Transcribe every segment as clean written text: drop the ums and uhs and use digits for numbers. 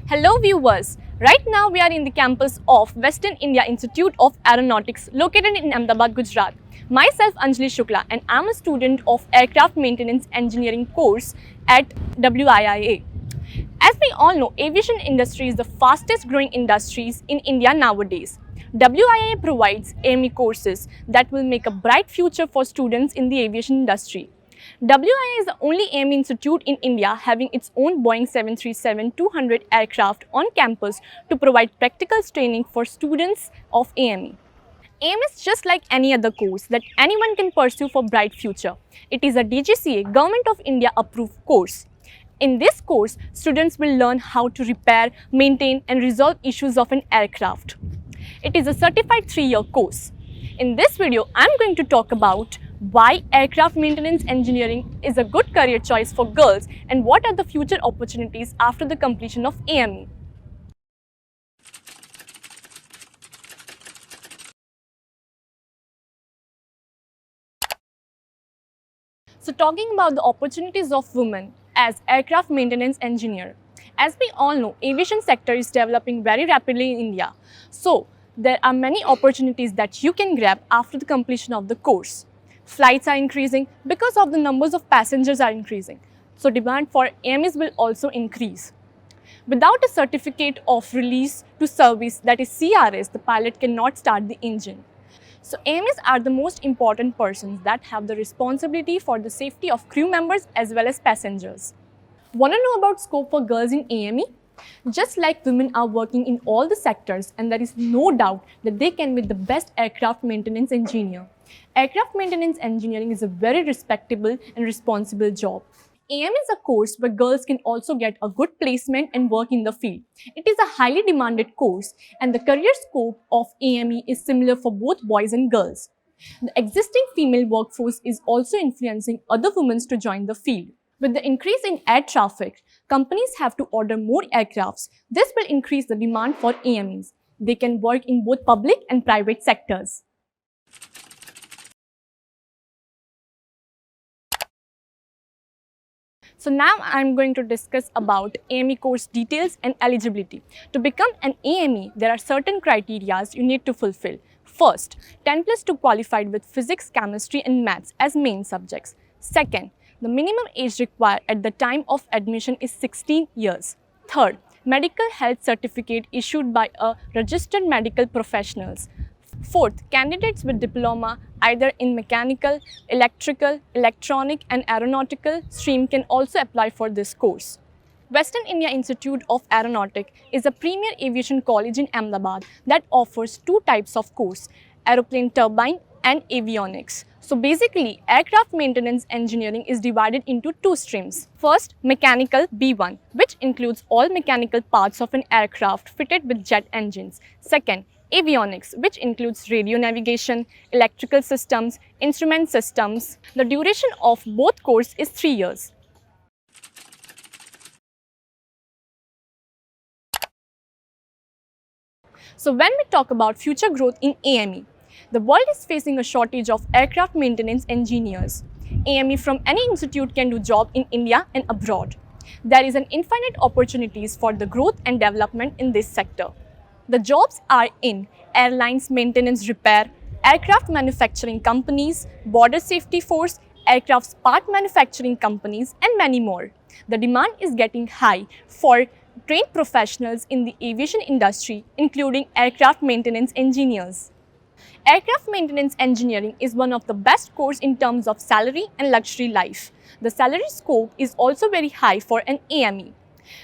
Hello viewers, right now we are in the campus of Western India Institute of Aeronautics located in Ahmedabad, Gujarat. Myself Anjali Shukla and I am a student of Aircraft Maintenance Engineering course at WIIA. As we all know, aviation industry is the fastest growing industries in India nowadays. WIIA provides AME courses that will make a bright future for students in the aviation industry. WIA is the only AME institute in India having its own Boeing 737-200 aircraft on campus to provide practical training for students of AME. AIM is just like any other course that anyone can pursue for bright future. It is a DGCA Government of India approved course. In this course, students will learn how to repair, maintain and resolve issues of an aircraft. It is a certified 3-year course. In this video, I am going to talk about why aircraft maintenance engineering is a good career choice for girls and what are the future opportunities after the completion of AME. So talking about the opportunities of women as aircraft maintenance engineer. As we all know, aviation sector is developing very rapidly in India. So there are many opportunities that you can grab after the completion of the course. Flights are increasing because of the numbers of passengers are increasing. So demand for AMEs will also increase. Without a certificate of release to service, that is CRS, the pilot cannot start the engine. So AMEs are the most important persons that have the responsibility for the safety of crew members as well as passengers. Want to know about scope for girls in AME? Just like women are working in all the sectors and there is no doubt that they can be the best aircraft maintenance engineer. Aircraft maintenance engineering is a very respectable and responsible job. AME is a course where girls can also get a good placement and work in the field. It is a highly demanded course and the career scope of AME is similar for both boys and girls. The existing female workforce is also influencing other women to join the field. With the increase in air traffic, companies have to order more aircrafts. This will increase the demand for AMEs. They can work in both public and private sectors. So now I am going to discuss about AME course details and eligibility. To become an AME, there are certain criteria you need to fulfill. First, 10+2 qualified with physics, chemistry and maths as main subjects. Second, the minimum age required at the time of admission is 16 years. Third, medical health certificate issued by a registered medical professionals. Fourth, candidates with diploma either in mechanical, electrical, electronic and aeronautical stream can also apply for this course. Western India Institute of Aeronautics is a premier aviation college in Ahmedabad that offers two types of course, aeroplane turbine and avionics. So basically, aircraft maintenance engineering is divided into two streams. First, mechanical B1, which includes all mechanical parts of an aircraft fitted with jet engines. Second, avionics, which includes radio navigation, electrical systems, instrument systems. The duration of both course is 3 years. So when we talk about future growth in AME, the world is facing a shortage of aircraft maintenance engineers. AME from any institute can do job in India and abroad. There is an infinite opportunities for the growth and development in this sector. The jobs are in airlines maintenance repair, aircraft manufacturing companies, border safety force, aircraft part manufacturing companies and many more. The demand is getting high for trained professionals in the aviation industry, including aircraft maintenance engineers. Aircraft maintenance engineering is one of the best courses in terms of salary and luxury life. The salary scope is also very high for an AME.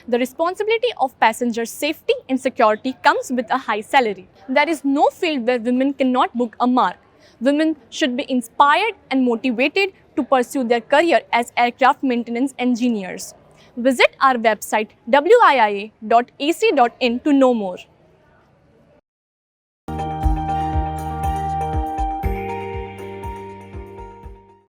The responsibility of passenger safety and security comes with a high salary. There is no field where women cannot book a mark. Women should be inspired and motivated to pursue their career as aircraft maintenance engineers. Visit our website wiia.ac.in to know more.